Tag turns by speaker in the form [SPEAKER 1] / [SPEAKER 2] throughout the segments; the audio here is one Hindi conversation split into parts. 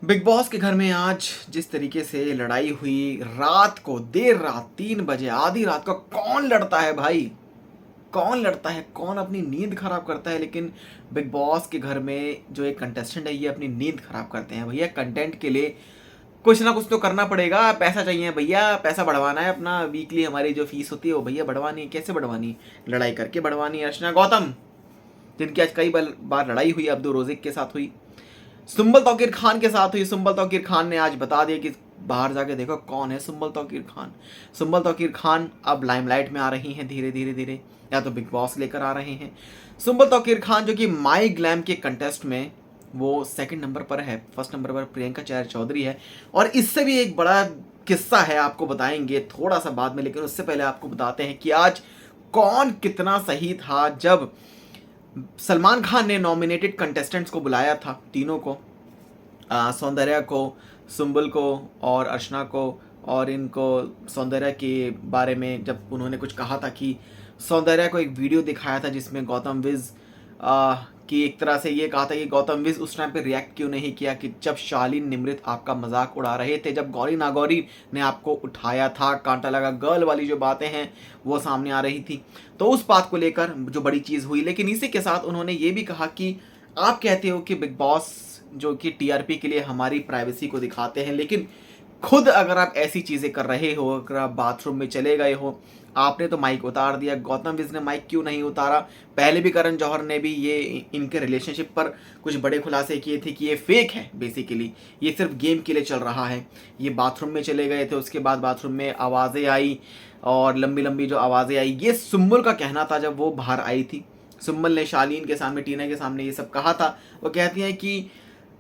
[SPEAKER 1] बिग बॉस के घर में आज जिस तरीके से लड़ाई हुई रात को देर रात 3 बजे आधी रात को कौन लड़ता है भाई। कौन लड़ता है, कौन अपनी नींद खराब करता है। लेकिन बिग बॉस के घर में जो एक कंटेस्टेंट है ये अपनी नींद खराब करते हैं भैया। कंटेंट के लिए कुछ ना कुछ तो करना पड़ेगा, पैसा चाहिए भैया, पैसा बढ़वाना है अपना। वीकली हमारी जो फीस होती है वो भैया बढ़वानी है। कैसे बढ़वानी? लड़ाई करके बढ़वानी है। अर्चना गौतम जिनकी आज कई बार लड़ाई हुई, अब्दुल रोजिक के साथ हुई, सुंबल तौकीर खान के साथ हुई। सुंबल तौकीर खान ने आज बता दिया कि बाहर जाके देखो कौन है सुंबल तौकीर खान। सुंबल तौकीर खान अब लाइमलाइट में आ रही हैं धीरे धीरे धीरे, या तो बिग बॉस लेकर आ रहे हैं। सुंबल तौकीर खान जो कि माई ग्लैम के कंटेस्ट में वो सेकंड नंबर पर है, फर्स्ट नंबर पर प्रियंका चैर चौधरी है। और इससे भी एक बड़ा किस्सा है, आपको बताएंगे थोड़ा सा बाद में, लेकिन उससे पहले आपको बताते हैं कि आज कौन कितना सही था जब सलमान खान ने नॉमिनेटेड कंटेस्टेंट्स को बुलाया था, तीनों को, सौंदर्या को, सुंबल को और अर्चना को। और इनको सौंदर्या के बारे में जब उन्होंने कुछ कहा था कि सौंदर्या को एक वीडियो दिखाया था जिसमें गौतम विज की एक तरह से ये कहा था कि गौतम विज उस टाइम पे रिएक्ट क्यों नहीं किया कि जब शालीन निमृत आपका मजाक उड़ा रहे थे, जब गौरी नागौरी ने आपको उठाया था, कांटा लगा गर्ल वाली जो बातें हैं वो सामने आ रही थी। तो उस बात को लेकर जो बड़ी चीज़ हुई। लेकिन इसी के साथ उन्होंने ये भी कहा कि आप कहते हो कि बिग बॉस जो कि टीआरपी के लिए हमारी प्राइवेसी को दिखाते हैं, लेकिन खुद अगर आप ऐसी चीज़ें कर रहे हो, अगर आप बाथरूम में चले गए हो, आपने तो माइक उतार दिया, गौतम विज ने माइक क्यों नहीं उतारा? पहले भी करण जौहर ने भी ये इनके रिलेशनशिप पर कुछ बड़े खुलासे किए थे कि ये फेक है, बेसिकली ये सिर्फ गेम के लिए चल रहा है। ये बाथरूम में चले गए थे, उसके बाद बाथरूम में आवाज़ें आई और लंबी लंबी जो आवाज़ें आई, ये सुम्बुल का कहना था जब वो बाहर आई थी। सुम्बुल ने शालीन के सामने, टीना के सामने ये सब कहा था। वो कहती हैं कि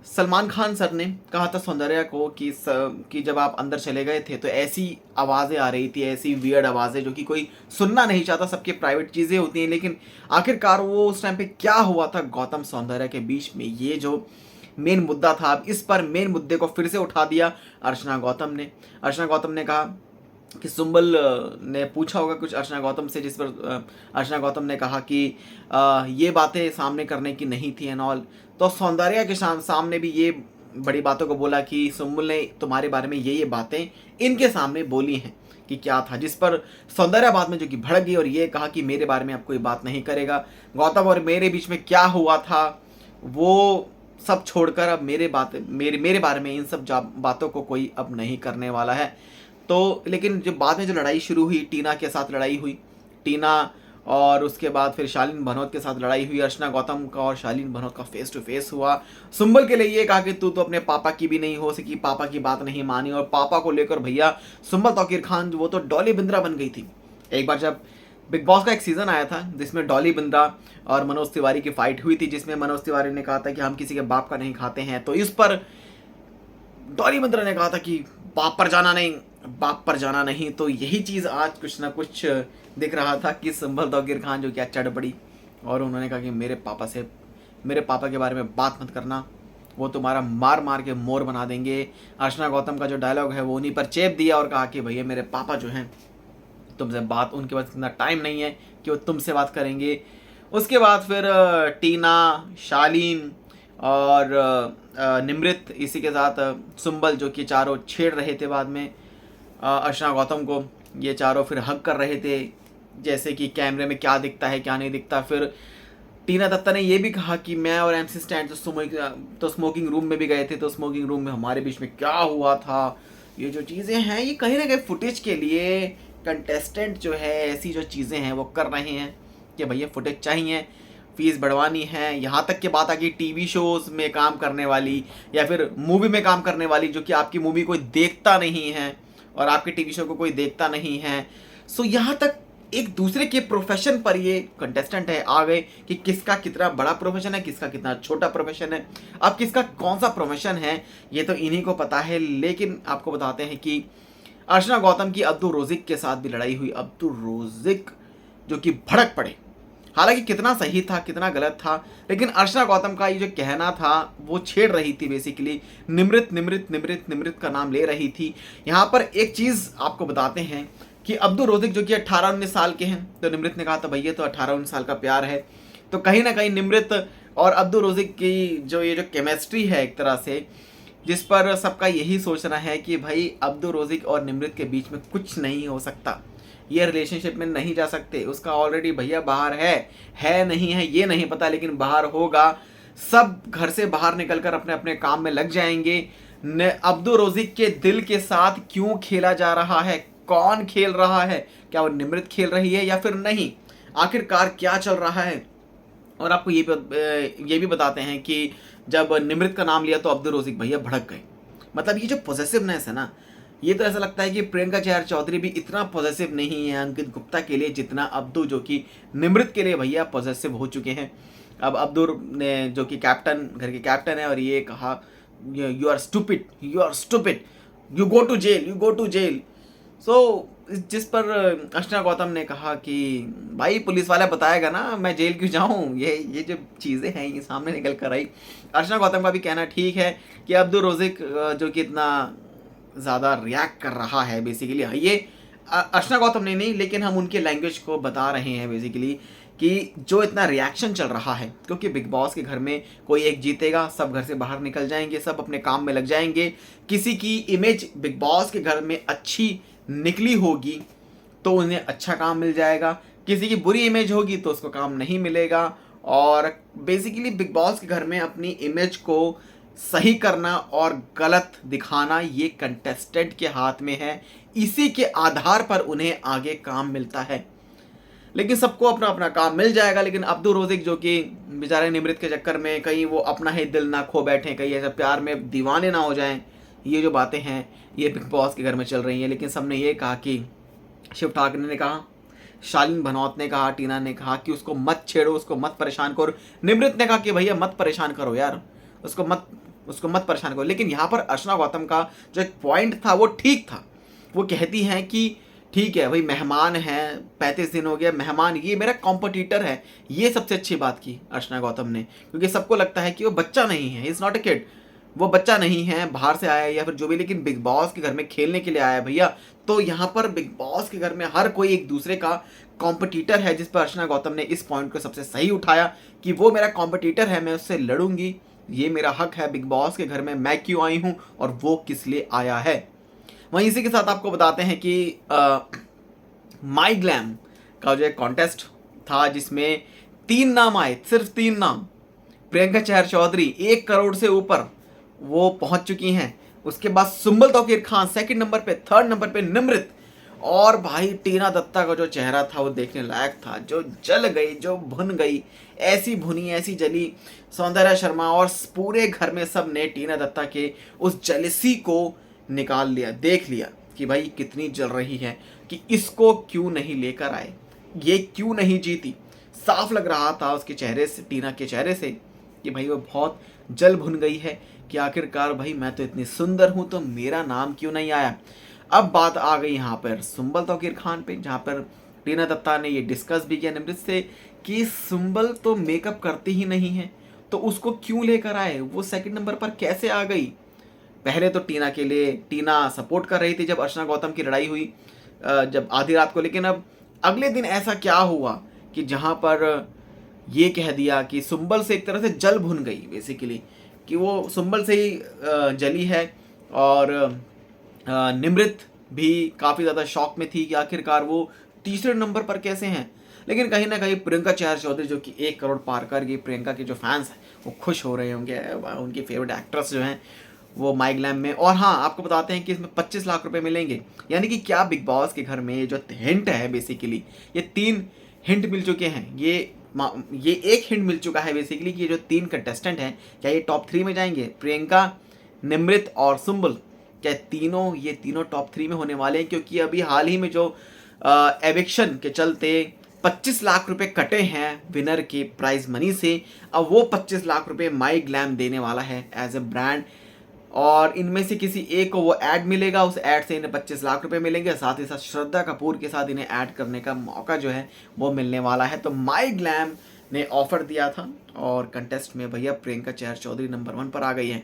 [SPEAKER 1] सलमान खान सर ने कहा था सौंदर्या को कि जब आप अंदर चले गए थे तो ऐसी आवाज़ें आ रही थी, ऐसी वियर्ड आवाज़ें जो कि कोई सुनना नहीं चाहता, सबके प्राइवेट चीज़ें होती हैं। लेकिन आखिरकार वो उस टाइम पे क्या हुआ था गौतम सौंदर्या के बीच में, ये जो मेन मुद्दा था, अब इस पर मेन मुद्दे को फिर से उठा दिया अर्चना गौतम ने। अर्चना गौतम ने कहा कि सुंबल ने पूछा होगा कुछ अर्चना गौतम से, जिस पर अर्चना गौतम ने कहा कि ये बातें सामने करने की नहीं थी एंड ऑल। तो सौंदर्या के सामने भी ये बड़ी बातों को बोला कि सुंबल ने तुम्हारे बारे में ये बातें इनके सामने बोली हैं कि क्या था, जिस पर सौंदर्या बाद में जो कि भड़क गई और ये कहा कि मेरे बारे में आप कोई बात नहीं करेगा। गौतम और मेरे बीच में क्या हुआ था वो सब छोड़कर अब मेरे बारे में इन सब बातों को कोई अब नहीं करने वाला है। तो लेकिन जब बाद में जो लड़ाई शुरू हुई, टीना के साथ लड़ाई हुई, टीना और उसके बाद फिर शालीन भनोत के साथ लड़ाई हुई। अर्चना गौतम का और शालीन भनोत का फेस टू फेस हुआ। सुंबल के लिए ये कहा कि तू तो अपने पापा की भी नहीं हो सकी, पापा की बात नहीं मानी। और पापा को लेकर भैया सुंबल तौकीर खान वो तो डॉली बिंद्रा बन गई थी। एक बार जब बिग बॉस का एक सीजन आया था जिसमें डॉली बिंद्रा और मनोज तिवारी की फाइट हुई थी, जिसमें मनोज तिवारी ने कहा था कि हम किसी के बाप का नहीं खाते हैं, तो इस पर डॉली बिंद्रा ने कहा था कि बाप पर जाना नहीं, बाप पर जाना नहीं। तो यही चीज़ आज कुछ ना कुछ दिख रहा था कि सुंबल तौकीर खान जो कि आज चढ़ पड़ी और उन्होंने कहा कि मेरे पापा के बारे में बात मत करना, वो तुम्हारा मार मार के मोर बना देंगे। अर्चना गौतम का जो डायलॉग है वो उन्हीं पर चेप दिया और कहा कि भैया मेरे पापा जो हैं तुमसे बात, उनके पास इतना टाइम नहीं है कि वो तुमसे बात करेंगे। उसके बाद फिर टीना, शालीन और निमृत, इसी के साथ सुंबल जो कि चारों छेड़ रहे थे बाद में अर्चना गौतम को। ये चारों फिर हक कर रहे थे जैसे कि कैमरे में क्या दिखता है क्या नहीं दिखता। फिर टीना दत्ता ने ये भी कहा कि मैं और एमसी स्टैंड तो स्मोकिंग रूम में भी गए थे, तो स्मोकिंग रूम में हमारे बीच में क्या हुआ था। ये जो चीज़ें हैं ये कहीं ना कहीं फुटेज के लिए कंटेस्टेंट जो है ऐसी जो चीज़ें हैं वो कर रहे हैं कि भैया फुटेज चाहिए, फीस बढ़वानी है। यहाँ तक की बात आ गई टीवी शोज़ में काम करने वाली या फिर मूवी में काम करने वाली, जो कि आपकी मूवी कोई देखता नहीं है और आपके टीवी शो को कोई देखता नहीं है। सो यहाँ तक एक दूसरे के प्रोफेशन पर ये कंटेस्टेंट है आ गए कि किसका कितना बड़ा प्रोफेशन है, किसका कितना छोटा प्रोफेशन है। अब किसका कौन सा प्रोफेशन है ये तो इन्हीं को पता है। लेकिन आपको बताते हैं कि अर्चना गौतम की अब्दुल रोजिक के साथ भी लड़ाई हुई। अब्दुल रोजिक जो कि भड़क पड़े, हालांकि कितना सही था कितना गलत था, लेकिन अर्चना गौतम का ये जो कहना था वो छेड़ रही थी, बेसिकली निमृत निमृत निमृत निमृत का नाम ले रही थी। यहाँ पर एक चीज़ आपको बताते हैं कि अब्दुल रोजिक जो कि 18-19 साल के हैं, तो निमृत ने कहा था भैया तो 18-19 साल का प्यार है। तो कहीं ना कहीं निमृत और अब्दुल रोजिक की जो ये जो केमिस्ट्री है एक तरह से जिस पर सबका यही सोचना है कि भाई अब्दुल रोज़िक और निमृत के बीच में कुछ नहीं हो सकता, ये रिलेशनशिप में नहीं जा सकते। उसका ऑलरेडी भैया बाहर है नहीं है ये नहीं पता, लेकिन बाहर होगा। सब घर से बाहर निकलकर अपने अपने काम में लग जाएंगे। अब्दुल रोज़िक के दिल के साथ क्यों खेला जा रहा है, कौन खेल रहा है, क्या वो निमृत खेल रही है या फिर नहीं, आखिरकार क्या चल रहा है। और आपको ये भी बताते हैं कि जब निमृत का नाम लिया तो अब्दुल रोज़िक भैया भड़क गए। मतलब ये जो पॉजिटिवनेस है ना, ये तो ऐसा लगता है कि प्रियंका चहर चौधरी भी इतना पॉजिटिव नहीं है अंकित गुप्ता के लिए जितना अब्दुल जो कि निमृत के लिए भैया पॉजिटिव हो चुके हैं। अब अब्दुल ने जो कि कैप्टन, घर के कैप्टन है, और ये कहा you are stupid, you are stupid, you go to jail, you go to jail. So जिस पर अर्चना गौतम ने कहा कि भाई पुलिस वाला बताएगा ना, मैं जेल क्यों जाऊँ, ये जो चीज़ें हैं ये सामने निकल कर आई। अर्चना गौतम का भी कहना ठीक है कि अब्दुल रोज़िक जो कि इतना ज़्यादा रिएक्ट कर रहा है बेसिकली, ये अर्चना गौतम ने नहीं, लेकिन हम उनके लैंग्वेज को बता रहे हैं बेसिकली कि जो इतना रिएक्शन चल रहा है, क्योंकि बिग बॉस के घर में कोई एक जीतेगा, सब घर से बाहर निकल जाएंगे, सब अपने काम में लग जाएंगे। किसी की इमेज बिग बॉस के घर में अच्छी निकली होगी तो उन्हें अच्छा काम मिल जाएगा, किसी की बुरी इमेज होगी तो उसको काम नहीं मिलेगा। और बेसिकली बिग बॉस के घर में अपनी इमेज को सही करना और गलत दिखाना ये कंटेस्टेंट के हाथ में है, इसी के आधार पर उन्हें आगे काम मिलता है। लेकिन सबको अपना अपना काम मिल जाएगा, लेकिन अब्दुल रोज़िक जो कि बेचारे निमृत के चक्कर में कहीं वो अपना ही दिल ना खो बैठे, कहीं ऐसा प्यार में दीवाने ना हो जाएं, ये जो बातें हैं ये बिग बॉस के घर में चल रही हैं। लेकिन सबने ये कहा कि शिव ठाकरे ने कहा, शालीन भनौत ने कहा, टीना ने कहा कि उसको मत छेड़ो, उसको मत परेशान करो। निमृत ने कहा कि भैया मत परेशान करो यार, उसको मत परेशान करो। लेकिन यहाँ पर अर्चना गौतम का जो एक पॉइंट था वो ठीक था। वो कहती हैं कि ठीक है भाई, मेहमान हैं, 35 दिन हो गया, मेहमान ये मेरा कॉम्पिटिटर है। ये सबसे अच्छी बात की अर्चना गौतम ने, क्योंकि सबको लगता है कि वो बच्चा नहीं है, इज़ नॉट अ किड, वो बच्चा नहीं है, बाहर से आया है या फिर जो भी, लेकिन बिग बॉस के घर में खेलने के लिए आया है भैया। तो यहाँ पर बिग बॉस के घर में हर कोई एक दूसरे का कॉम्पिटिटर है, जिस पर अर्चना गौतम ने इस पॉइंट को सबसे सही उठाया कि वो मेरा कॉम्पिटिटर है, मैं उससे लड़ूंगी, ये मेरा हक है। बिग बॉस के घर में मैं क्यों आई हूँ और वो किस लिए आया है। वहीं इसी के साथ आपको बताते हैं कि माई ग्लैम का जो एक कॉन्टेस्ट था जिसमें 3 नाम आए, सिर्फ 3 नाम। प्रियंका चहर चौधरी 1 करोड़ से ऊपर वो पहुंच चुकी हैं। उसके बाद सुंबल तौकीर खान सेकंड नंबर पे, थर्ड नंबर पे निमृत, और भाई टीना दत्ता का जो चेहरा था वो देखने लायक था, जो जल गई, जो भुन गई, ऐसी भुनी ऐसी जली। सौंदर्या शर्मा और पूरे घर में सब ने टीना दत्ता के उस जलसी को निकाल लिया, देख लिया कि भाई कितनी जल रही है, कि इसको क्यों नहीं लेकर आए, ये क्यों नहीं जीती। साफ लग रहा था उसके चेहरे से, टीना के चेहरे से, कि भाई वो बहुत जल भुन गई है कि आखिरकार भाई मैं तो इतनी सुंदर हूं तो मेरा नाम क्यों नहीं आया। अब बात आ गई यहाँ पर सुंबल तौकीर खान पे, जहाँ पर टीना दत्ता ने ये डिस्कस भी किया निमृत से कि सुंबल तो मेकअप करती ही नहीं है, तो उसको क्यों लेकर आए, वो सेकंड नंबर पर कैसे आ गई। पहले तो टीना के लिए टीना सपोर्ट कर रही थी जब अर्चना गौतम की लड़ाई हुई जब आधी रात को, लेकिन अब अगले दिन ऐसा क्या हुआ कि जहाँ पर ये कह दिया कि सुंबल से एक तरह से जल भुन गई बेसिकली, कि वो सुंबल से ही जली है। और निमृत भी काफ़ी ज़्यादा शॉक में थी कि आखिरकार वो तीसरे नंबर पर कैसे हैं। लेकिन कहीं ना कहीं प्रियंका चहर चौधरी जो कि 1 करोड़ पार कर गई, प्रियंका के जो फैंस हैं वो खुश हो रहे होंगे, उनकी फेवरेट एक्ट्रेस जो हैं वो माई ग्लैम में। और हाँ, आपको बताते हैं कि इसमें 25 लाख रुपए मिलेंगे। यानी कि क्या बिग बॉस के घर में जो हिंट है बेसिकली, ये 3 हिंट मिल चुके हैं। ये एक हिंट मिल चुका है बेसिकली कि ये जो 3 कंटेस्टेंट हैं क्या ये टॉप 3 में जाएंगे, प्रियंका, निमृत और सुंबल, क्या ये तीनों टॉप 3 में होने वाले हैं। क्योंकि अभी हाल ही में जो एविक्शन के चलते 25 लाख रुपए कटे हैं विनर के प्राइज मनी से, अब वो 25 लाख रुपए माई ग्लैम देने वाला है एज ए ब्रांड। और इनमें से किसी एक को वो ऐड मिलेगा, उस ऐड से इन्हें 25 लाख रुपए मिलेंगे, साथ ही साथ श्रद्धा कपूर के साथ इन्हें ऐड करने का मौका जो है वो मिलने वाला है। तो माई ग्लैम ने ऑफर दिया था और कंटेस्ट में भैया प्रियंका चहर चौधरी नंबर 1 पर आ गई हैं।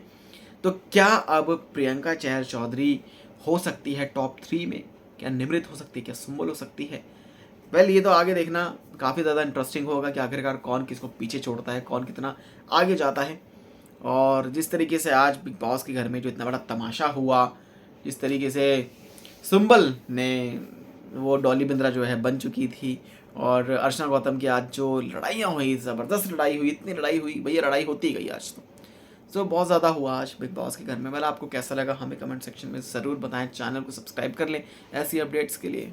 [SPEAKER 1] तो क्या अब प्रियंका चहर चौधरी हो सकती है टॉप 3 में, क्या निमृत हो सकती है, क्या सुंबल हो सकती है। वेल ये तो आगे देखना काफ़ी ज़्यादा इंटरेस्टिंग होगा कि आखिरकार कौन किसको पीछे छोड़ता है, कौन कितना आगे जाता है। और जिस तरीके से आज बिग बॉस के घर में जो इतना बड़ा तमाशा हुआ, जिस तरीके से सुंबल ने वो डॉली बिंद्रा जो है बन चुकी थी, और अर्चना गौतम की आज जो लड़ाइयाँ हुई, ज़बरदस्त लड़ाई हुई, इतनी लड़ाई हुई भैया, लड़ाई होती गई आज तो बहुत ज़्यादा हुआ आज बिग बॉस के घर में। मतलब आपको कैसा लगा हमें कमेंट सेक्शन में ज़रूर बताएं। चैनल को सब्सक्राइब कर लें ऐसी अपडेट्स के लिए।